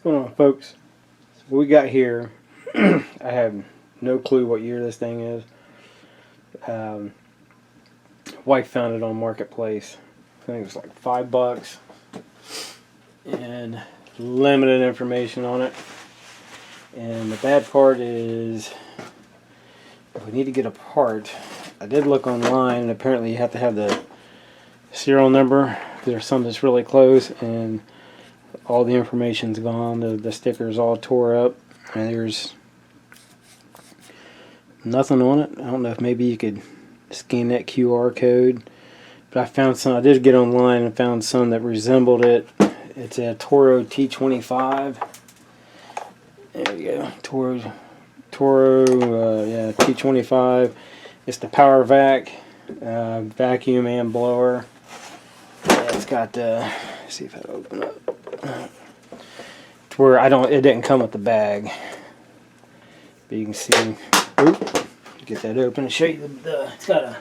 going on, folks? So what we got here, I have no clue what year this thing is. Wife found it on Marketplace. I think it was like $5 and limited information on it. And the bad part is if we need to get a part, I did look online and apparently you have to have the serial number. There's some that's really close and all the information's gone. The sticker's all tore up and there's nothing on it. I don't know if maybe you could scan that QR code, but I found some. I did get online and found some that resembled it. It's a ToroT25. There we go. Toro, yeah, T25. It's the Powervac vacuum and blower. Yeah, it's got. Let's see if I open up. To where it didn't come with the bag, but you can see. Oop, get that open and show you it's got a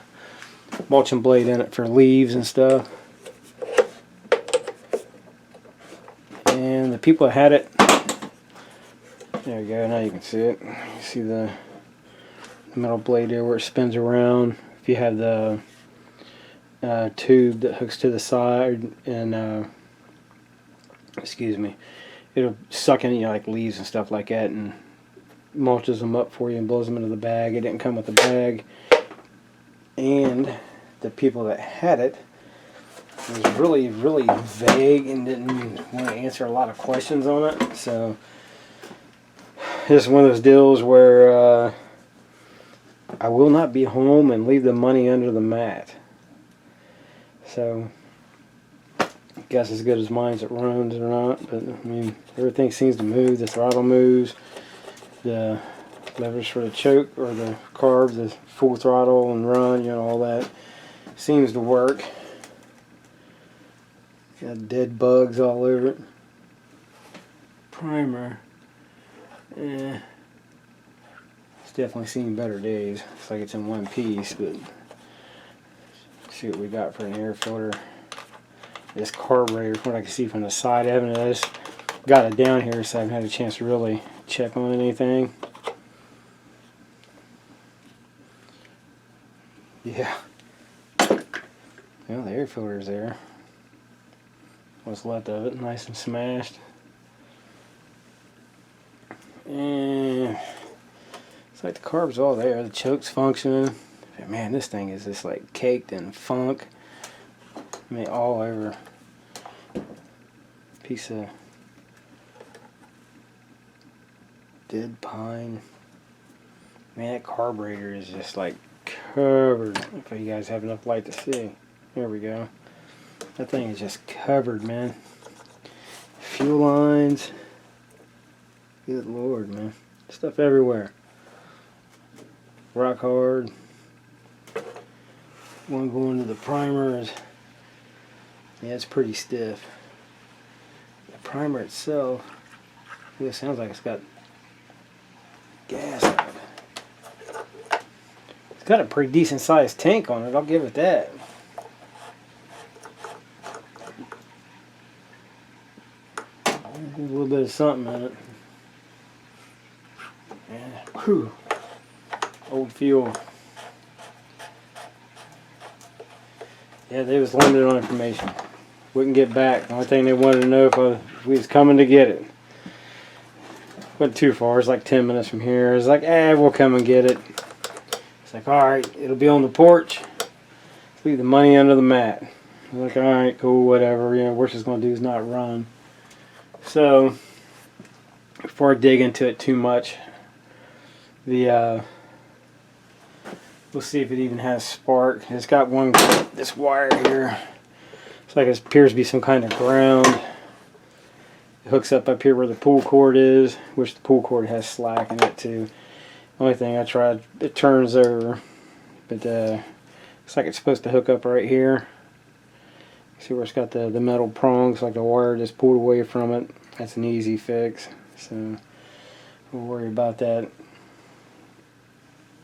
mulching blade in it for leaves and stuff. And the people that had it, there you go, now you can see it. You see the metal blade there where it spins around. If you have the tube that hooks to the side and excuse me, it'll suck in, you know, like leaves and stuff like that and mulches them up for you and blows them into the bag. It didn't come with the bag, and the people that had it was really vague and didn't want to answer a lot of questions on it. So this is one of those deals where I will not be home and leave the money under the mat. So I guess as good as mine's it runs or not, but I mean everything seems to move. The throttle moves. The levers for the choke or the carb, the full throttle and run, you know, all that seems to work. Got dead bugs all over it. Primer, it's definitely seen better days. It's like it's in one piece, but let's see what we got for an air filter. This carburetor, from what I can see from the side, I just got it down here, so I haven't had a chance to really check on anything. Yeah. Well, the air filter's there. What's left of it, nice and smashed. And it's like the carb's all there. The choke's functioning. But man, this thing is just like caked in funk. I mean, all over. Piece of dead pine. Man, that carburetor is just like covered. If you guys have enough light to see. There we go. That thing is just covered, man. Fuel lines. Good lord, man. Stuff everywhere. Rock hard. One going to the primer is, yeah, it's pretty stiff. The primer itself, it sounds like it's got gas on it. It's got a pretty decent sized tank on it, I'll give it that. A little bit of something in it. Yeah. Whew. Old fuel. Yeah, they was limited on information. Wouldn't get back. The only thing they wanted to know if we was coming to get it. Wasn't too far. It's like 10 minutes from here. It's like, we'll come and get it. It's like, alright, it'll be on the porch. Leave the money under the mat. I'm like, alright, cool, whatever. You know, worst it's going to do is not run. So, before I dig into it too much, we'll see if it even has spark. It's got this wire here. It's like it appears to be some kind of ground. It hooks up here where the pull cord is, which the pull cord has slack in it too. Only thing I tried, it turns over, but looks like it's supposed to hook up right here. See where it's got the metal prongs, like the wire just pulled away from it. That's an easy fix, so we'll worry about that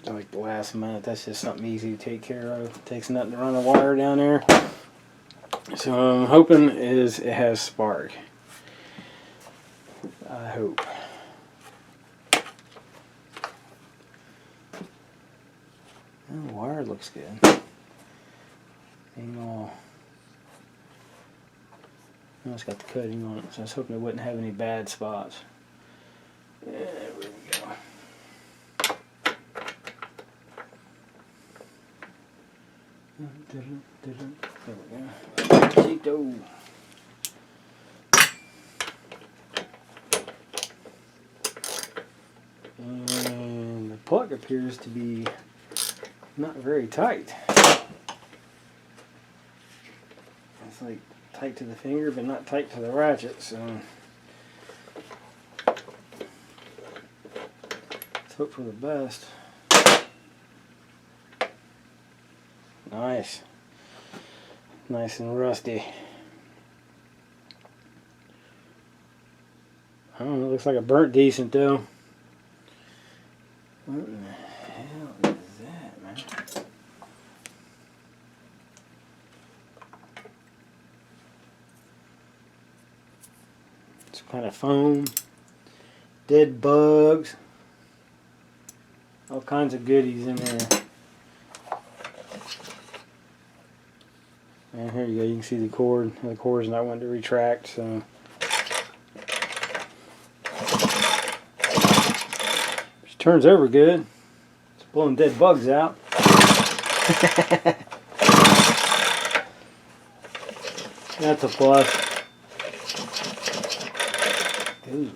like the last minute. That's just something easy to take care of. It takes nothing to run a wire down there. So I'm hoping it has spark. I hope. The wire looks good. Ain't all. Oh, it's got the coating on it, so I was hoping it wouldn't have any bad spots. There we go. There we go. Cheeto. And the plug appears to be not very tight. It's like tight to the finger, but not tight to the ratchet, so let's hope for the best. Nice. Nice and rusty. I don't know, it looks like it burnt decent though. What in the hell is that, man? Some kind of foam, dead bugs, all kinds of goodies in there. And here you go, you can see the cord. The cord's not wanting to retract, so it turns over good. It's blowing dead bugs out. That's a plus. Ooh.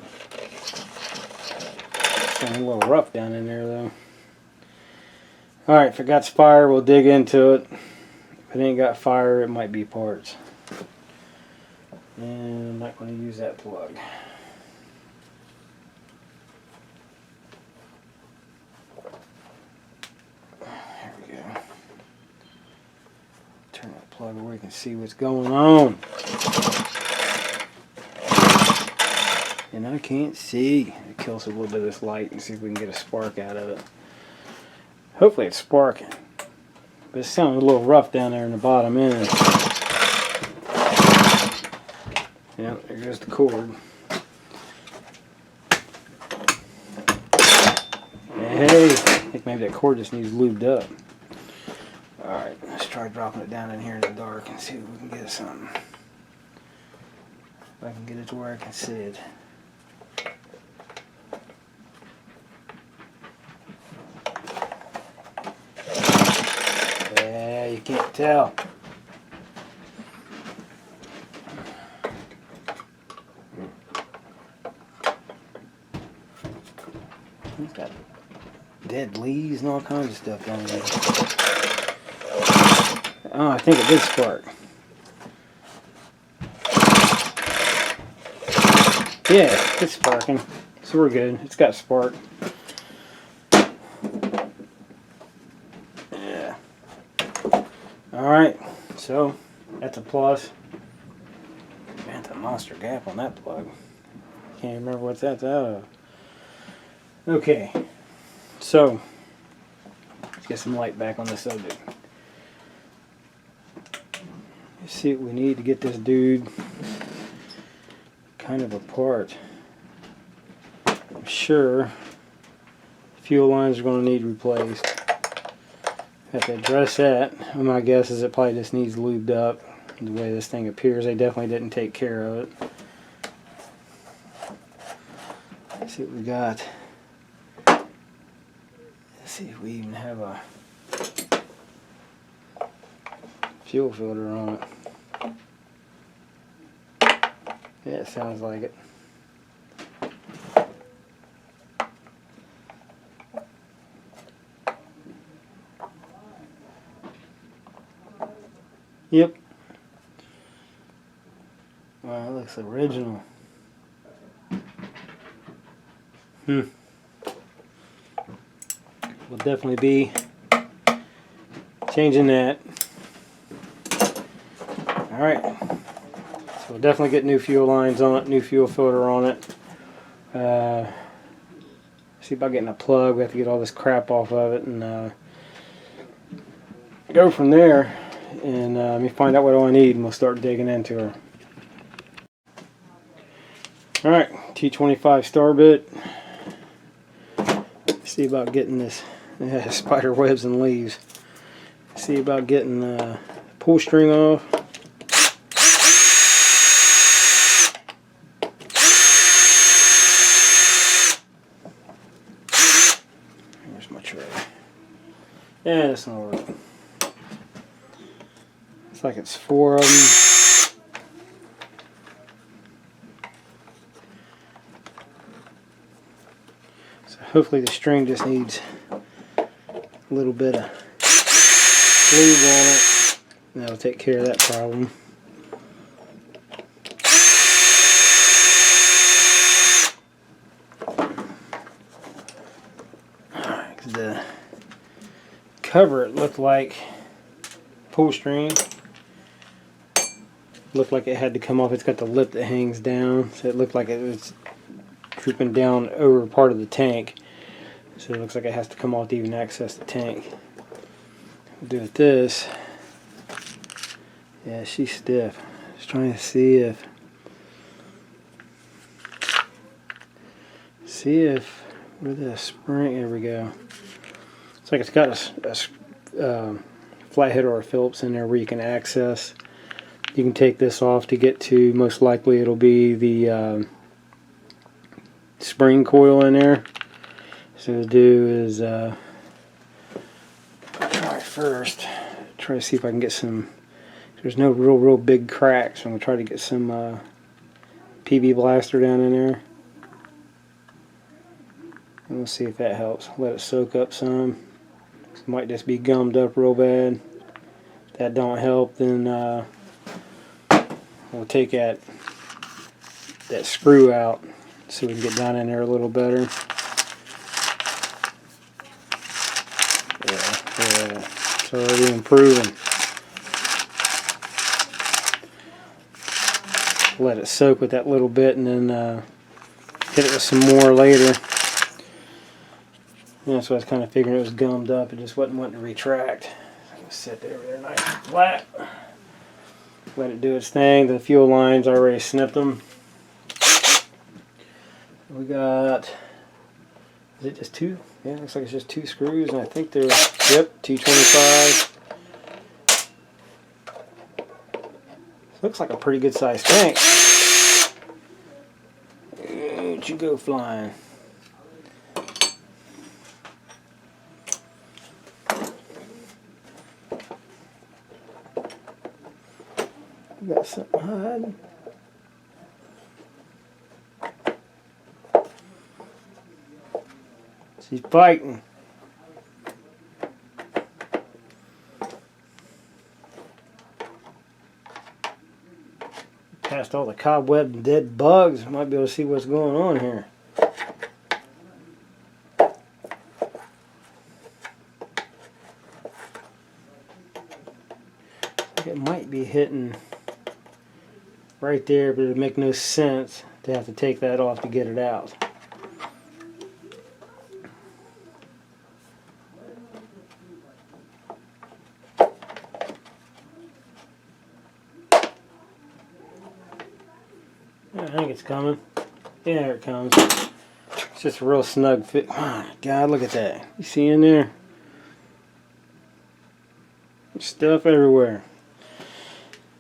It's a little rough down in there though. Alright, if it got fire, we'll dig into it. If it ain't got fire, it might be parts. And I'm not going to use that plug. There we go. Turn that plug where we can see what's going on. And I can't see. It kills a little bit of this light and see if we can get a spark out of it. Hopefully it's sparking. But it's sounding a little rough down there in the bottom end. Yep, there goes the cord. Hey, I think maybe that cord just needs lubed up. Alright, let's try dropping it down in here in the dark and see if we can get something. If I can get it to where I can see it. Yeah, you can't tell. It's got dead leaves and all kinds of stuff on there. Oh, I think it did spark. Yeah, it's sparking. So we're good. It's got spark. Yeah. Alright, so that's a plus. Man, that's a monster gap on that plug. Can't remember what that's out of. Okay, so let's get some light back on the subject. Let's see what we need to get this dude kind of apart. I'm sure fuel lines are going to need replaced. Have to address that. My guess is it probably just needs lubed up. The way this thing appears, they definitely didn't take care of it. Let's see what we got. Let's see if we even have a fuel filter on it. Yeah, it sounds like it. Yep. Wow, it looks original. We'll definitely be changing that. Alright. So we'll definitely get new fuel lines on it, new fuel filter on it. See about getting a plug. We have to get all this crap off of it and go from there. And let me find out what all I need and we'll start digging into her. Alright, T25 star bit. See about getting this. Spider webs and leaves. See about getting the pull string off. Here's my tray. Yeah, that's not work. It's like it's 4 of them. So hopefully the string just needs a little bit of lube on it. That'll take care of that problem. Alright, the cover, it looked like pull string. Looked like it had to come off. It's got the lip that hangs down, so it looked like it was drooping down over part of the tank. So it looks like it has to come off to even access the tank. We'll do it this. Yeah, she's stiff. Just trying to see if with the spring. There we go. It's like it's got a flathead or a Phillips in there where you can access. You can take this off to get to, most likely it'll be the spring coil in there. So what I'll do is try to see if I can get some. There's no real big cracks, so I'm gonna try to get some PB blaster down in there, and we'll see if that helps. Let it soak up some. It might just be gummed up real bad. If that don't help, then we'll take that screw out so we can get down in there a little better. Yeah, it's already improving. Let it soak with that little bit, and then hit it with some more later. Yeah, so I was kind of figuring it was gummed up. It just wasn't wanting to retract. Sit there nice and flat. Let it do its thing. The fuel lines, I already snipped them. We got, is it just 2? Yeah, looks like it's just 2 screws, and I think they're, yep, T25. Looks like a pretty good sized tank. Where'd you go flying? Got something hiding. She's fighting. Past all the cobwebs and dead bugs, might be able to see what's going on here. It might be hitting right there, but it would make no sense to have to take that off to get it out. I think it's coming. Yeah, there it comes. It's just a real snug fit. Oh my God, look at that. You see in there? Stuff everywhere.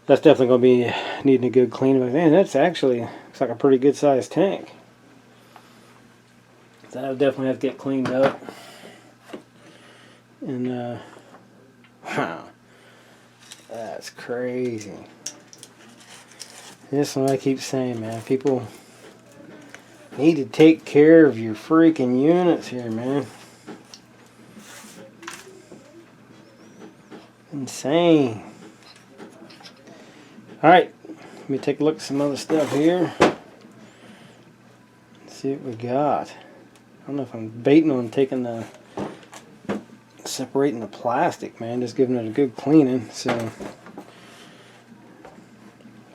That's definitely going to be needing a good cleanup. Man, that's actually looks like a pretty good sized tank. So that'll definitely have to get cleaned up. And wow, that's crazy. This one I keep saying, man. People need to take care of your freaking units here, man. Insane. Alright, let me take a look at some other stuff here. Let's see what we got. I don't know if I'm baiting on taking the separating the plastic, man. Just giving it a good cleaning. So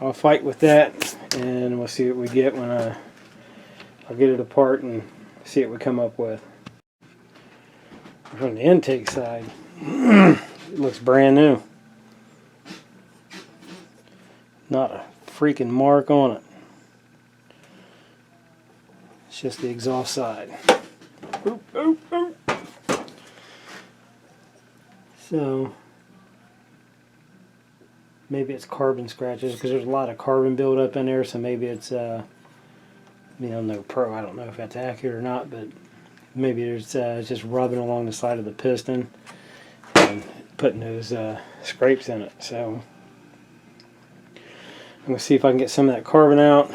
I'll fight with that, and we'll see what we get when I'll get it apart and see what we come up with. From the intake side, it looks brand new. Not a freaking mark on it. It's just the exhaust side. Oop, oop, oop. So maybe it's carbon scratches because there's a lot of carbon buildup in there. So maybe it's I don't know if that's accurate or not, but maybe there's it's just rubbing along the side of the piston and putting those scrapes in it. So I'm gonna see if I can get some of that carbon out.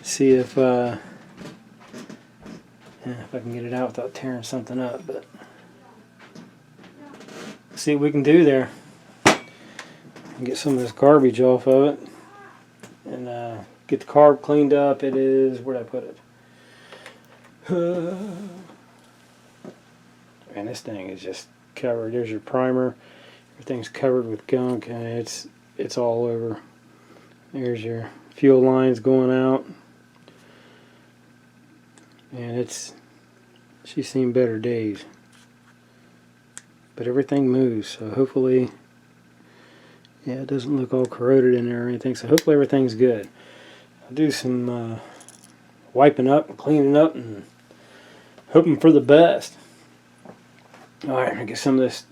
See if I can get it out without tearing something up, but see what we can do there. Get some of this garbage off of it and get the carb cleaned up. It is, where'd I put it? And this thing is just covered. There's your primer. Everything's covered with gunk and it's all over. There's your fuel lines going out. And she's seen better days. But everything moves, so hopefully, yeah, it doesn't look all corroded in there or anything, so hopefully everything's good. I'll do some wiping up and cleaning up and hoping for the best. Alright, I'm going to get some of this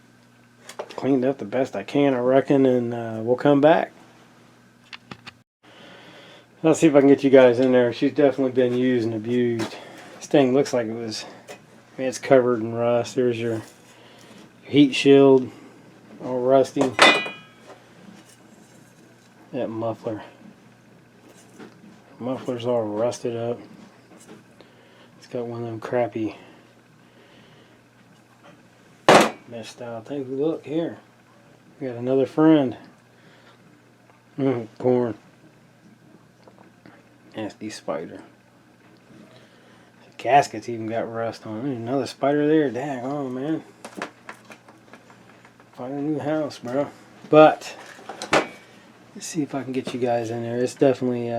cleaned up the best I can, I reckon, and we'll come back. I'll see if I can get you guys in there. She's definitely been used and abused. This thing looks like it was, it's covered in rust. There's your heat shield, all rusty. That muffler's all rusted up. It's got one of them crappy messed out things. Look here, we got another friend. Corn. Nasty spider. The gasket's even got rust on it. There's another spider there. Dang, oh man. Find a new house, bro. But let's see if I can get you guys in there. It's definitely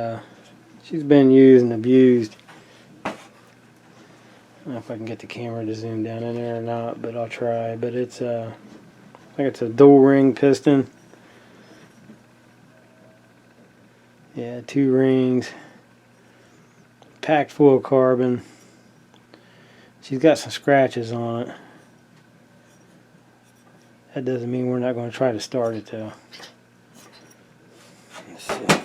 she's been used and abused. I don't know if I can get the camera to zoom down in there or not, but I'll try. But it's I think it's a dual ring piston. Yeah, 2 rings. Packed full of carbon. She's got some scratches on it. That doesn't mean we're not going to try to start it though. Let's see. Get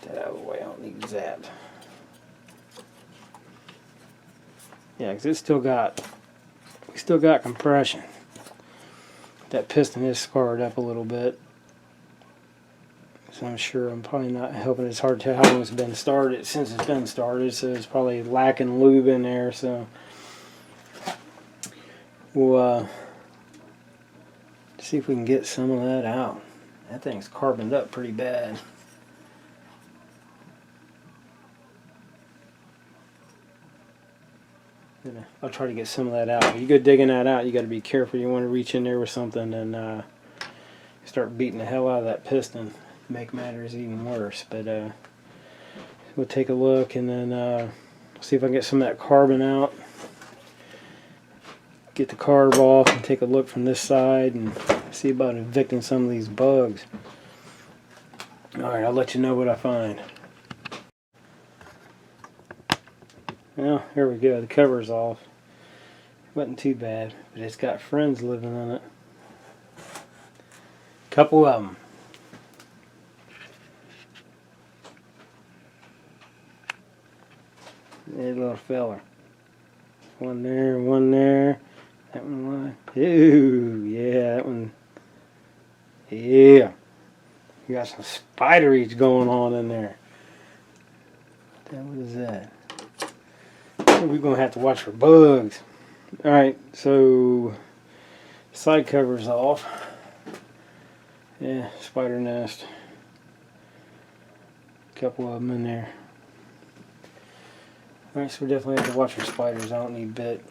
that out of the way. I don't need zapped. Yeah, because we still got compression. That piston is scarred up a little bit. So I'm sure I'm probably not helping. It's hard to tell how long it's been started since it's been started, so it's probably lacking lube in there. So we'll see if we can get some of that out. That thing's carboned up pretty bad. I'll try to get some of that out. When you go digging that out, you got to be careful. You want to reach in there with something and start beating the hell out of that piston. Make matters even worse. But we'll take a look and then see if I can get some of that carbon out. Get the carb off and take a look from this side and see about evicting some of these bugs. Alright, I'll let you know what I find. Well, here we go. The cover's off. Wasn't too bad, but it's got friends living in it. Couple of them. There's a little fella. One there, one there. That one. Ooh, yeah, that one. Yeah. You got some spider eats going on in there. What is that? We're going to have to watch for bugs. Alright, so side cover's off. Yeah, spider nest. A couple of them in there. Alright, so we definitely have to watch for spiders. I don't need bit.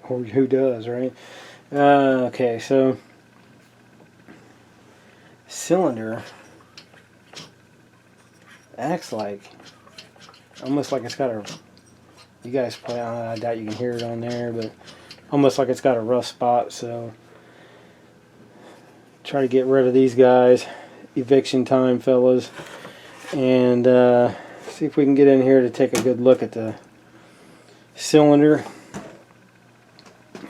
Or who does, right? Okay, so cylinder acts like almost like it's got a, you guys probably, I doubt you can hear it on there, but almost like it's got a rough spot. So try to get rid of these guys. Eviction time, fellas. And see if we can get in here to take a good look at the cylinder.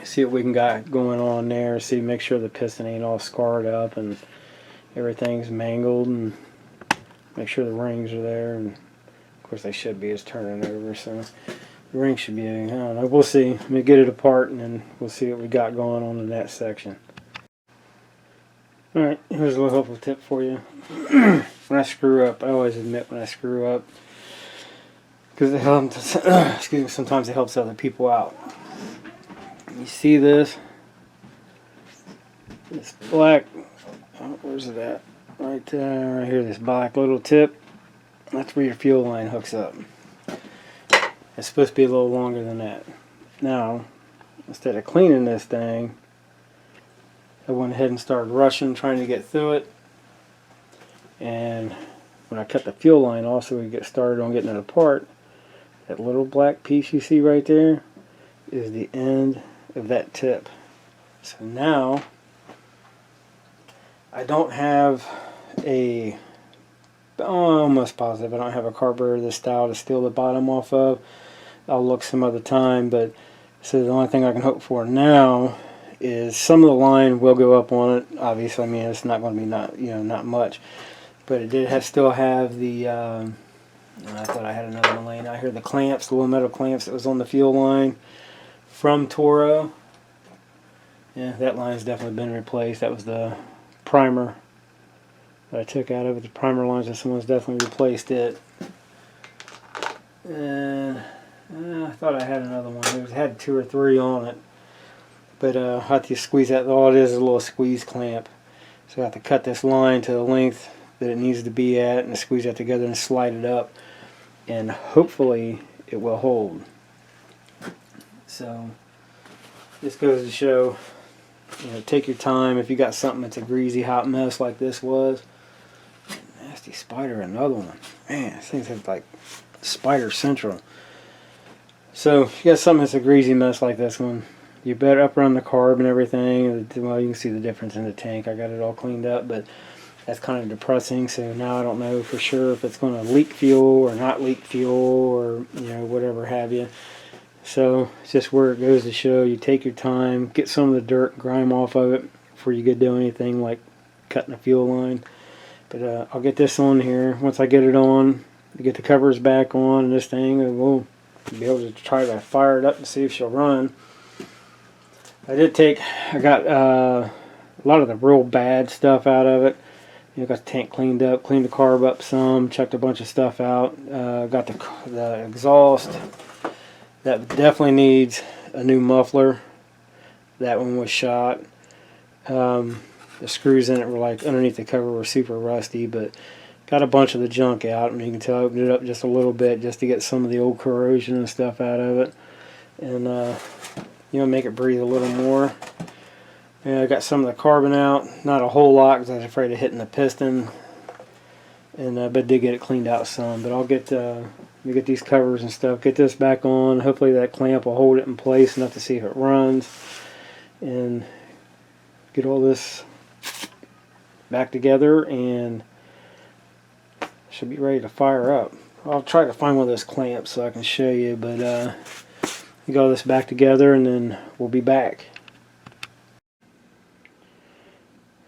See what we can got going on there. See, make sure the piston ain't all scarred up and everything's mangled, and make sure the rings are there. And of course they should be. It's turning over, so the ring should be. I don't know. We'll see. Let me get it apart, and then we'll see what we got going on in that section. All right, here's a little helpful tip for you. When I screw up, I always admit when I screw up, because it helps. Excuse me. Sometimes it helps other people out. You see this? This black, oh, where's it at? Right here, this black little tip. That's where your fuel line hooks up. It's supposed to be a little longer than that. Now, instead of cleaning this thing, I went ahead and started rushing, trying to get through it. And when I cut the fuel line off so we get started on getting it apart, that little black piece you see right there is the end of that tip. So now I don't have a, I'm almost positive I don't have a carburetor this style to steal the bottom off of. I'll look some other time, but so the only thing I can hope for now is some of the line will go up on it. Obviously, I mean, it's not going to be not much, but it did still have the I thought I had another one laying out here, the clamps, the little metal clamps that was on the fuel line from Toro. Yeah, that line's definitely been replaced. That was the primer that I took out of it. The primer lines, and someone's definitely replaced it. And I thought I had another one. It had 2 or 3 on it. But I have to squeeze that. All it is a little squeeze clamp. So I have to cut this line to the length that it needs to be at and squeeze that together and slide it up. And hopefully it will hold. So this goes to show, take your time. If you got something that's a greasy hot mess like this was, nasty spider, another one. Man, these things have like spider central. So if you got something that's a greasy mess like this one, you better up around the carb and everything. Well, you can see the difference in the tank. I got it all cleaned up, but that's kind of depressing. So now I don't know for sure if it's going to leak fuel or not leak fuel, or whatever have you. So it's just where it goes to show you take your time, get some of the dirt and grime off of it before you get do anything like cutting a fuel line. But I'll get this on here. Once I get it on, get the covers back on and this thing, and we'll be able to try to fire it up and see if she'll run. I got a lot of the real bad stuff out of it. Got the tank cleaned up, cleaned the carb up some, checked a bunch of stuff out. Got the exhaust. That definitely needs a new muffler. That one was shot. The screws in it were like underneath the cover were super rusty, but got a bunch of the junk out, and you can tell I opened it up just a little bit just to get some of the old corrosion and stuff out of it, and make it breathe a little more. And I got some of the carbon out, not a whole lot because I was afraid of hitting the piston, and but did get it cleaned out some. But I'll get these covers and stuff, get this back on. Hopefully that clamp will hold it in place enough to see if it runs, and get all this back together, and should be ready to fire up. I'll try to find one of those clamps so I can show you, but get all this back together and then we'll be back.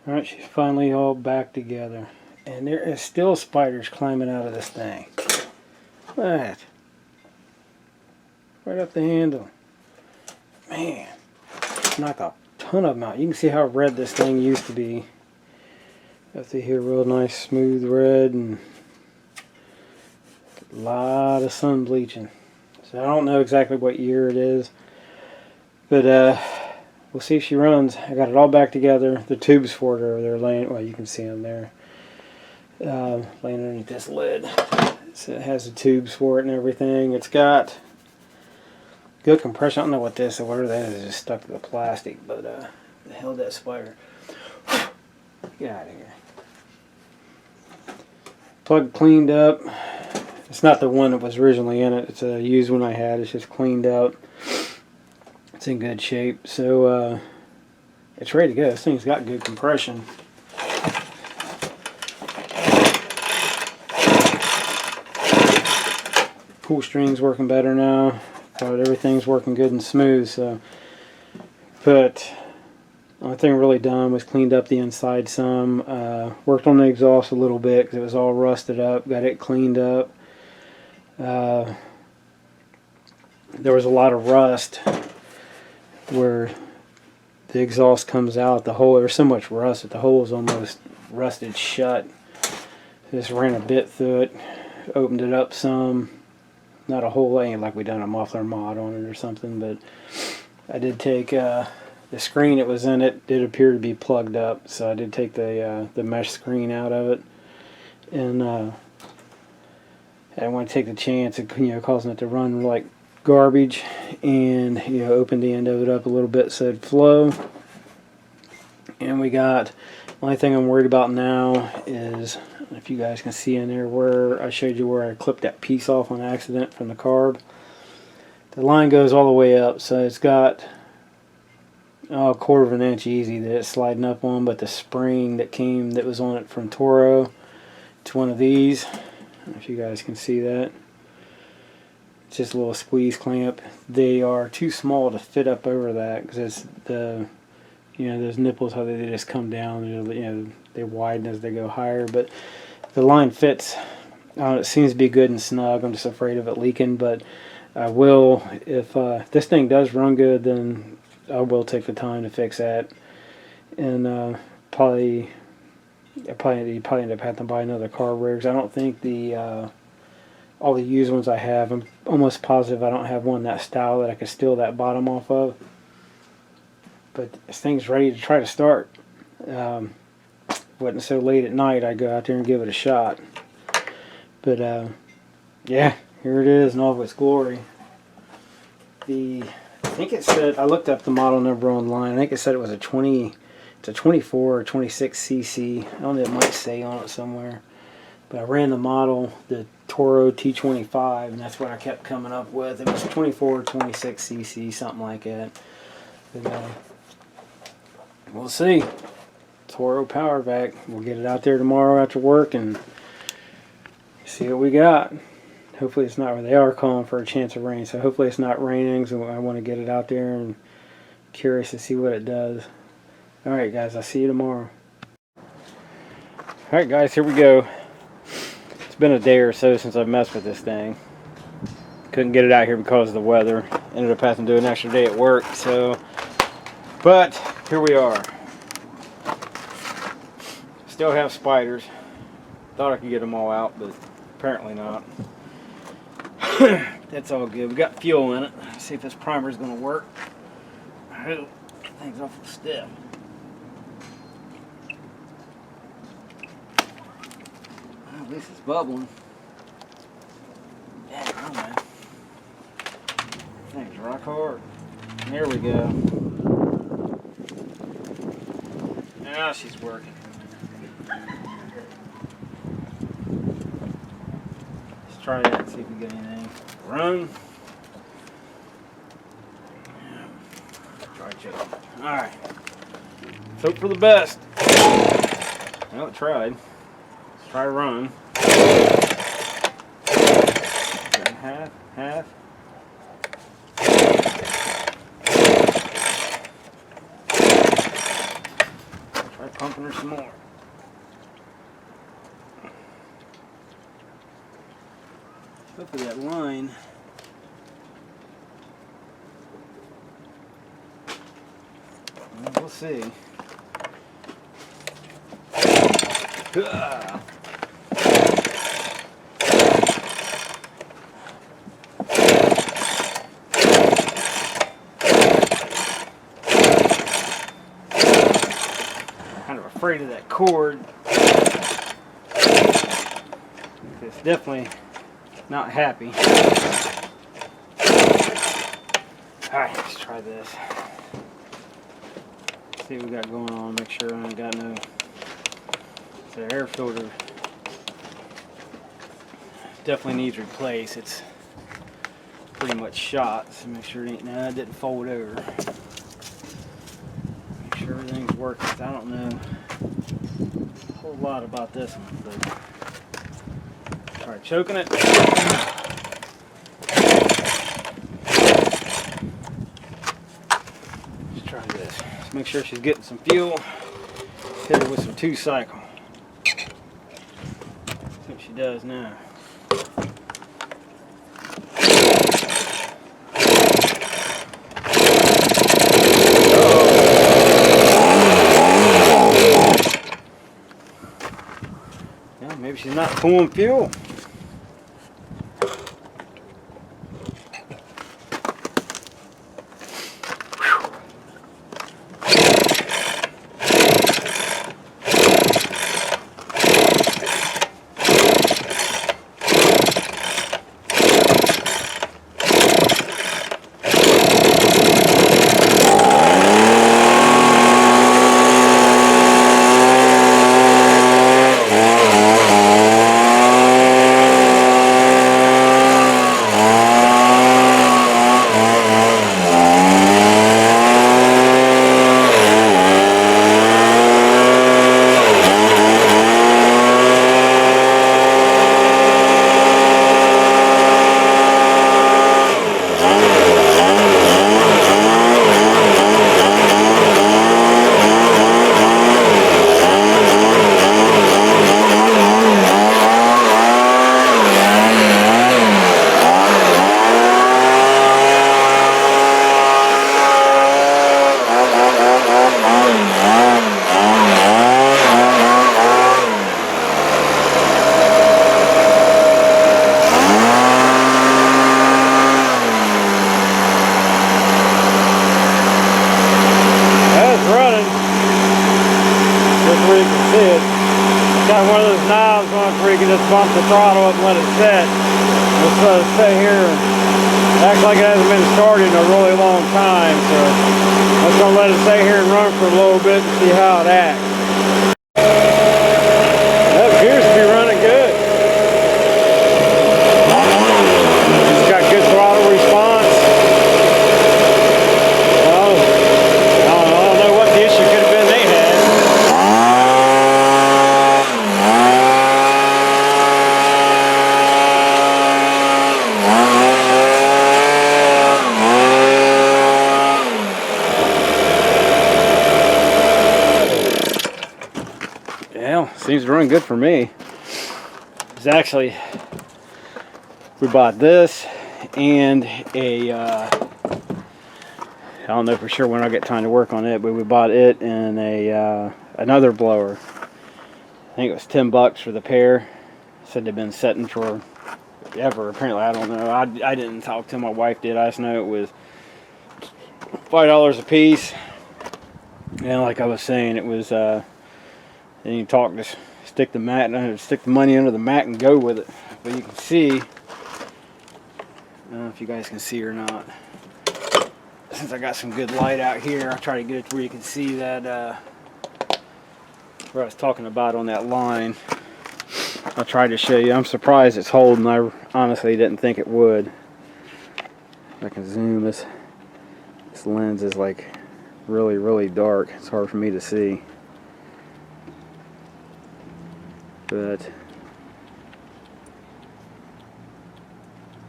Alright, she's finally all back together, and there is still spiders climbing out of this thing. Look at that. Right up the handle. Man, knocked a ton of them out. You can see how red this thing used to be. Up through here, real nice smooth red, and a lot of sun bleaching. So I don't know exactly what year it is, but we'll see if she runs. I got it all back together. The tubes for it are there laying, well, you can see them there, laying underneath this lid. So it has the tubes for it and everything. It's got good compression. I don't know what this or whatever that is. It's just stuck to the plastic, but the hell that spider. Get out of here. Plug cleaned up. It's not the one that was originally in it. It's a used one I had. It's just cleaned out. It's in good shape. So it's ready to go. This thing's got good compression. pull string's working better now. But everything's working good and smooth. So, but the only thing really done was cleaned up the inside some. Worked on the exhaust a little bit because it was all rusted up. Got it cleaned up. There was a lot of rust where the exhaust comes out. The hole, there's so much rust that the hole is almost rusted shut. Just ran a bit through it, opened it up some. Not a whole ain't like we done a muffler mod on it or something, but I did take the screen that was in it did appear to be plugged up, so I did take the mesh screen out of it, and I didn't want to take the chance of causing it to run like garbage, and opened the end of it up a little bit so it'd flow. And we got, the only thing I'm worried about now is, if you guys can see in there where I showed you where I clipped that piece off on accident from the carb. The line goes all the way up, so it's got a quarter of an inch easy that it's sliding up on, but the spring that was on it from Toro, it's one of these. I don't know if you guys can see that. It's just a little squeeze clamp. They are too small to fit up over that because it's those nipples, how they just come down. They widen as they go higher, but the line fits. It seems to be good and snug. I'm just afraid of it leaking, but I will, if this thing does run good, then I will take the time to fix that, and probably end up having to buy another carburetor because I don't think all the used ones I have, I'm almost positive I don't have one that style that I could steal that bottom off of. But this thing's ready to try to start. Wasn't so late at night, I'd go out there and give it a shot. But yeah, here it is in all of its glory. I think it said, I looked up the model number online, I think it said it was it's a 24 or 26 cc. I don't know, it might say on it somewhere. But I ran the model, the ToroT25, and that's what I kept coming up with. It was 24 or 26 cc, something like that. But, we'll see. Toro Powervac. We'll get it out there tomorrow after work and see what we got. Hopefully it's not, they are calling for a chance of rain, so hopefully it's not raining, so I want to get it out there and curious to see what it does. Alright guys, I'll see you tomorrow. Alright guys, here we go. It's been a day or so since I've messed with this thing. Couldn't get it out here because of the weather. Ended up having to do an extra day at work, but here we are. Still have spiders. Thought I could get them all out, but apparently not. That's all good. We got fuel in it. Let's see if this primer is going to work. I hope. Thing's awful stiff. Well, at least it's bubbling. Yeah, I don't know. Thing's rock hard. There we go. Now she's working. Let's try that and see if we get anything. Run. Try choking. Alright. Let's hope for the best. Well, it tried. Let's try run. Half. Try pumping her some more. Hopefully that line. Well, we'll see. Kind of afraid of that cord. It's definitely not happy. Alright, let's try this. See what we got going on, make sure I ain't got no. The air filter definitely needs replaced. It's pretty much shot, so make sure it ain't, no, it didn't fold over. Make sure everything's working. I don't know a whole lot about this one, but try choking it. Just make sure she's getting some fuel. Hit her with some 2-cycle. See what she does now. Yeah, maybe she's not pulling fuel. Got one of those knobs on it where you can just bump the throttle up and let it set. Just let it sit here and act like it hasn't been started in a really long time. So I'm just going to let it stay here and run for a little bit and see how it acts. That appears to be running good. It's got good throttle response. Well, I don't know what the issue could have been they had. Yeah, seems to run good for me. It's actually, we bought this and a, I don't know for sure when I'll get time to work on it, but we bought it and a another blower. I think it was $10 for the pair. Said they've been setting for ever. Apparently, I don't know. I didn't talk to my wife did. I just know it was $5 a piece. And like I was saying, it was and you talk, just stick the money under the mat and go with it. But you can see, I don't know if you guys can see or not. Since I got some good light out here, I'll try to get it to where you can see that where I was talking about on that line. I'll try to show you. I'm surprised it's holding. I honestly didn't think it would. If I can zoom, this lens is like really dark. It's hard for me to see. But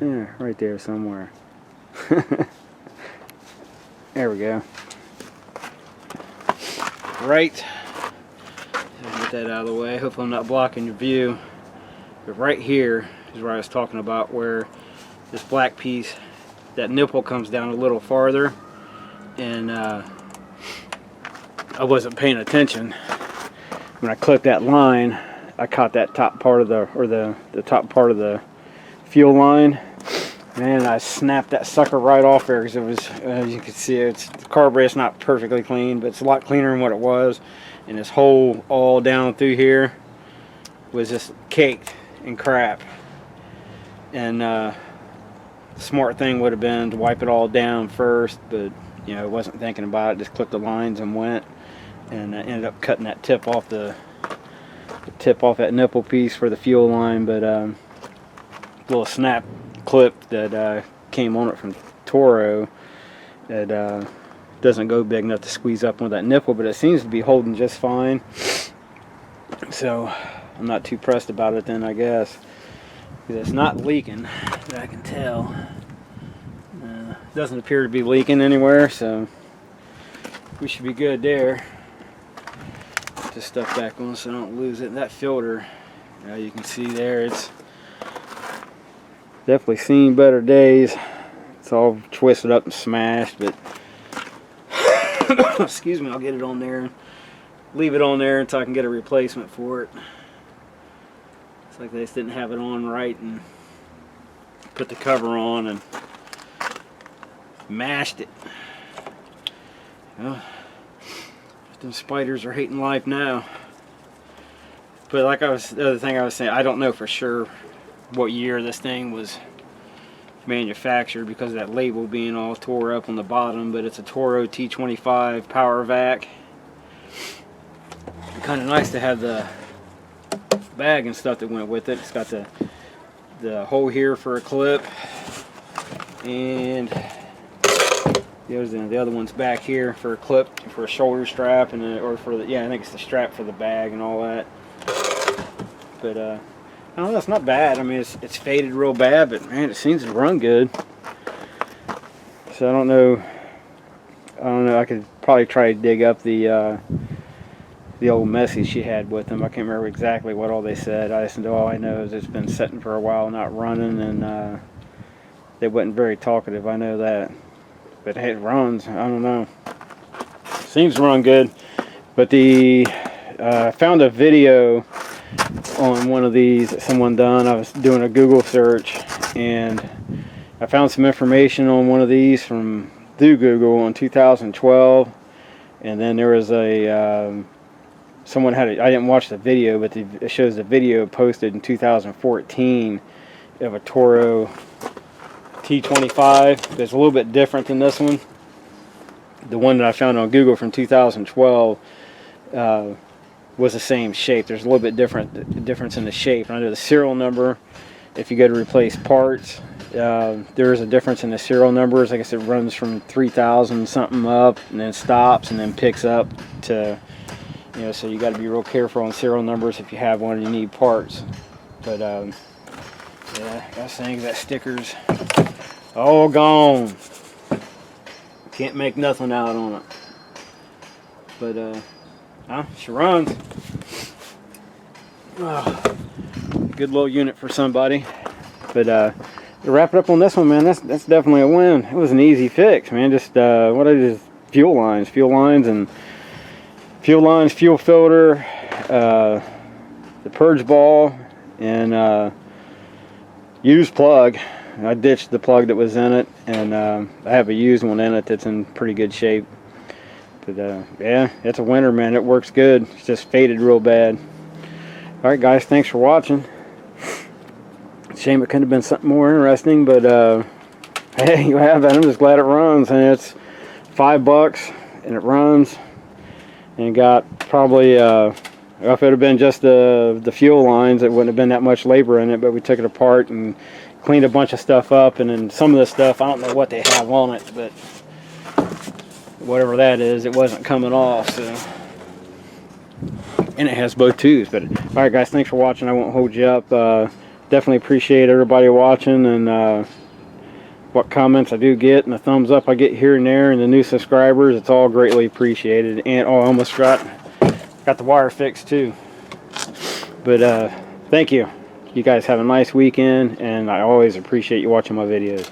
yeah, right there somewhere. There we go. Right. Get that out of the way. Hopefully I'm not blocking your view. But right here is where I was talking about, where this black piece, that nipple comes down a little farther, and I wasn't paying attention. When I clipped that line, I caught that top part of the top part of the fuel line. Man, I snapped that sucker right off there, because it was, as you can see, the carburetor's not perfectly clean, but it's a lot cleaner than what it was. And this hole all down through here was just caked in crap. And the smart thing would have been to wipe it all down first, but you know, I wasn't thinking about it. Just clipped the lines and went, and I ended up cutting that tip off that nipple piece for the fuel line. But little snap clip that came on it from Toro that doesn't go big enough to squeeze up on that nipple, but it seems to be holding just fine. So I'm not too pressed about it then, I guess, because it's not leaking that I can tell. Doesn't appear to be leaking anywhere, so we should be good there. Put this stuff back on so I don't lose it. That filter, you can see there, it's definitely seen better days. It's all twisted up and smashed, but excuse me, I'll get it on there. Leave it on there until I can get a replacement for it. It's like they just didn't have it on right and put the cover on and mashed it. Well, them spiders are hating life now. But like the other thing I was saying, I don't know for sure what year this thing was manufactured because of that label being all tore up on the bottom, but it's a ToroT25 Powervac. Kind of nice to have the bag and stuff that went with it. It's got the hole here for a clip, and the other one's back here for a clip for a shoulder strap, and or for the, I think it's the strap for the bag and all that. But I don't know, it's not bad. I mean, it's faded real bad, but man, it seems to run good. So I don't know. I could probably try to dig up the old message she had with them. I can't remember exactly what all they said. I just know, all I know is it's been sitting for a while, not running, and they wasn't very talkative. I know that. But hey, it runs. I don't know. Seems to run good. But I found a video on one of these that someone done. I was doing a Google search, and I found some information on one of these through Google in 2012, and then there was a someone had I didn't watch the video, but it shows the video posted in 2014 of a ToroT25. It's a little bit different than this one. The one that I found on Google from 2012 was the same shape. There's a little bit difference in the shape. Under the serial number, if you go to replace parts, there is a difference in the serial numbers. I guess it runs from 3,000 something up, and then stops, and then picks up to, so you got to be real careful on serial numbers if you have one and you need parts. But yeah, I was saying that sticker's all gone. Can't make nothing out on it. But she runs. Good little unit for somebody. But to wrap it up on this one, man, that's definitely a win. It was an easy fix, man. Just what it is, fuel lines, and fuel filter, the purge ball, and used plug. I ditched the plug that was in it, and I have a used one in it that's in pretty good shape. But yeah, it's a winner, man. It works good. It's just faded real bad. Alright guys, thanks for watching. Shame it couldn't have been something more interesting, but hey, you have it. I'm just glad it runs, and it's $5 and it runs, and got probably if it would have been just the fuel lines, it wouldn't have been that much labor in it, but we took it apart and cleaned a bunch of stuff up, and then some of the stuff, I don't know what they have on it, but whatever that is, it wasn't coming off. So, and it has both tubes. But alright guys, thanks for watching. I won't hold you up. Definitely appreciate everybody watching, and what comments I do get, and the thumbs up I get here and there, and the new subscribers. It's all greatly appreciated. And I almost got the wire fixed too. But thank you. You guys have a nice weekend, and I always appreciate you watching my videos.